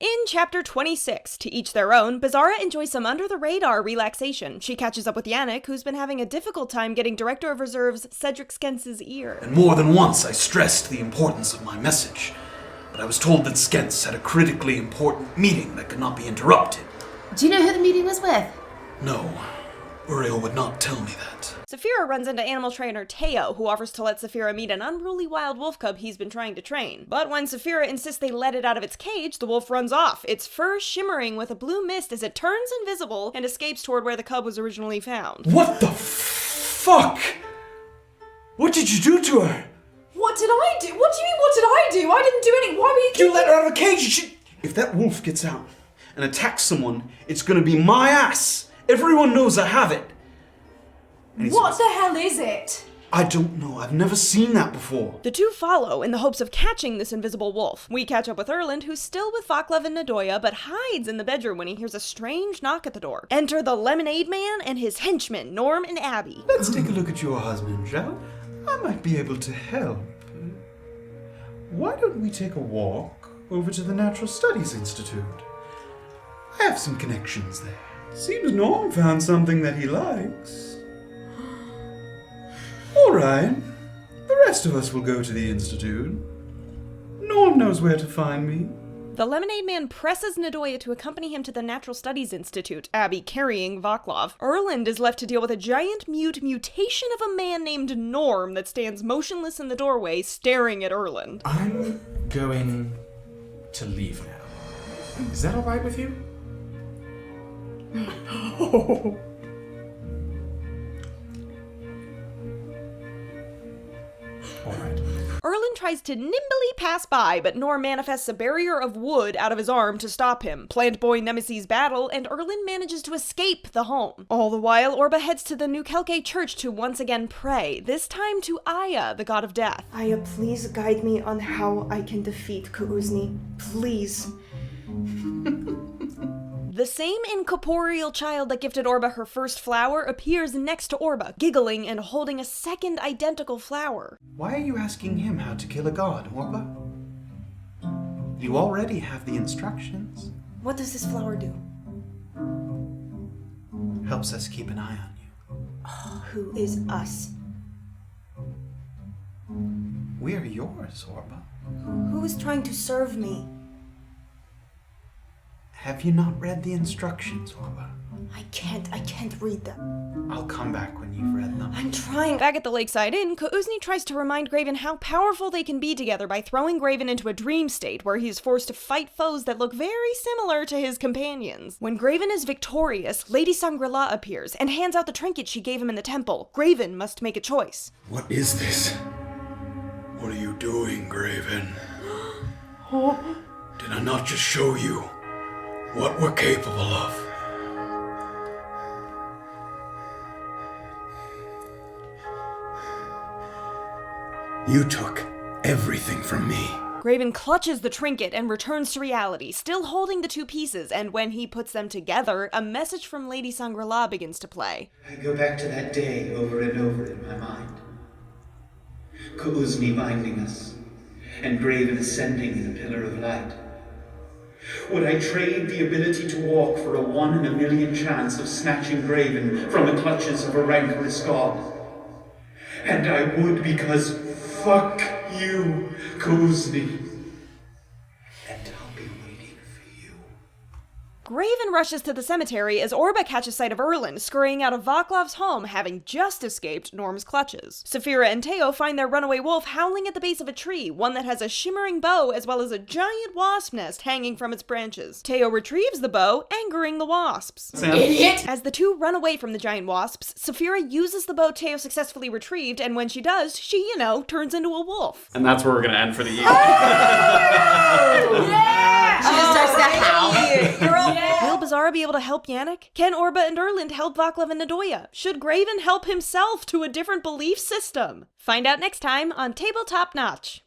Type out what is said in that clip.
In Chapter 26, To Each Their Own, Beezaura enjoys some under-the-radar relaxation. She catches up with Yannick, who's been having a difficult time getting Director of Reserve's Cedric Skens's ear. And more than once I stressed the importance of my message, but I was told that Skens had a critically important meeting that could not be interrupted. Do you know who the meeting was with? No, Uriel would not tell me that. Safira runs into animal trainer Teo, who offers to let Safira meet an unruly wild wolf cub he's been trying to train. But when Safira insists they let it out of its cage, the wolf runs off, its fur shimmering with a blue mist as it turns invisible and escapes toward where the cub was originally found. What the fuck? What did you do to her? What did I do? What do you mean, what did I do? I didn't do anything. Why were you You let her out of a cage! If that wolf gets out and attacks someone, it's gonna be my ass! Everyone knows I have it! What the hell is it? I don't know. I've never seen that before. The two follow in the hopes of catching this invisible wolf. We catch up with Erland, who's still with Vaclav and Nadoya, but hides in the bedroom when he hears a strange knock at the door. Enter the Lemonade Man and his henchmen, Norm and Abby. Let's take a look at your husband, shall we? I might be able to help. Why don't we take a walk over to the Natural Studies Institute? I have some connections there. Seems Norm found something that he likes. All right, the rest of us will go to the Institute. Norm knows where to find me. The Lemonade Man presses Nadoya to accompany him to the Natural Studies Institute, Abby carrying Vaclav. Erland is left to deal with a giant mutation of a man named Norm that stands motionless in the doorway, staring at Erland. I'm going to leave now. Is that all right with you? All right. Erland tries to nimbly pass by, but Norm manifests a barrier of wood out of his arm to stop him. Plant Boy Nemesis battle, and Erland manages to escape the home. All the while, Orba heads to the New Kelke church to once again pray, this time to Aya, the god of death. Aya, please guide me on how I can defeat Kuuzni. Please. The same incorporeal child that gifted Orba her first flower appears next to Orba, giggling and holding a second identical flower. Why are you asking him how to kill a god, Orba? You already have the instructions. What does this flower do? Helps us keep an eye on you. Who is us? We are yours, Orba. Who is trying to serve me? Have you not read the instructions, Orba? I can't read them. I'll come back when you've read them. I'm trying. Back at the Lakeside Inn, Kuuzni tries to remind Graven how powerful they can be together by throwing Graven into a dream state where he is forced to fight foes that look very similar to his companions. When Graven is victorious, Lady Sangrila appears and hands out the trinket she gave him in the temple. Graven must make a choice. What is this? What are you doing, Graven? Did I not just show you what we're capable of? You took everything from me. Graven clutches the trinket and returns to reality, still holding the two pieces, and when he puts them together, a message from Lady Sangrila begins to play. I go back to that day over and over in my mind. Kuuzni binding us, and Graven ascending in the Pillar of Light. Would I trade the ability to walk for a 1 in a million chance of snatching Graven from the clutches of a rancorous god? And I would, because fuck you, Kuuzni. And I'll be waiting for you. Graven rushes to the cemetery as Orba catches sight of Erland scurrying out of Vaclav's home, having just escaped Norm's clutches. Safira and Teo find their runaway wolf howling at the base of a tree, one that has a shimmering bow as well as a giant wasp nest hanging from its branches. Teo retrieves the bow, angering the wasps. Idiot! As the two run away from the giant wasps, Safira uses the bow Teo successfully retrieved, and when she does, she, turns into a wolf. And that's where we're going to end for the evening. Yeah! She just starts to howl. You're all Will Beezaura be able to help Yannick? Can Orba and Erland help Vaclav and Nadoya? Should Graven help himself to a different belief system? Find out next time on Tabletop Notch.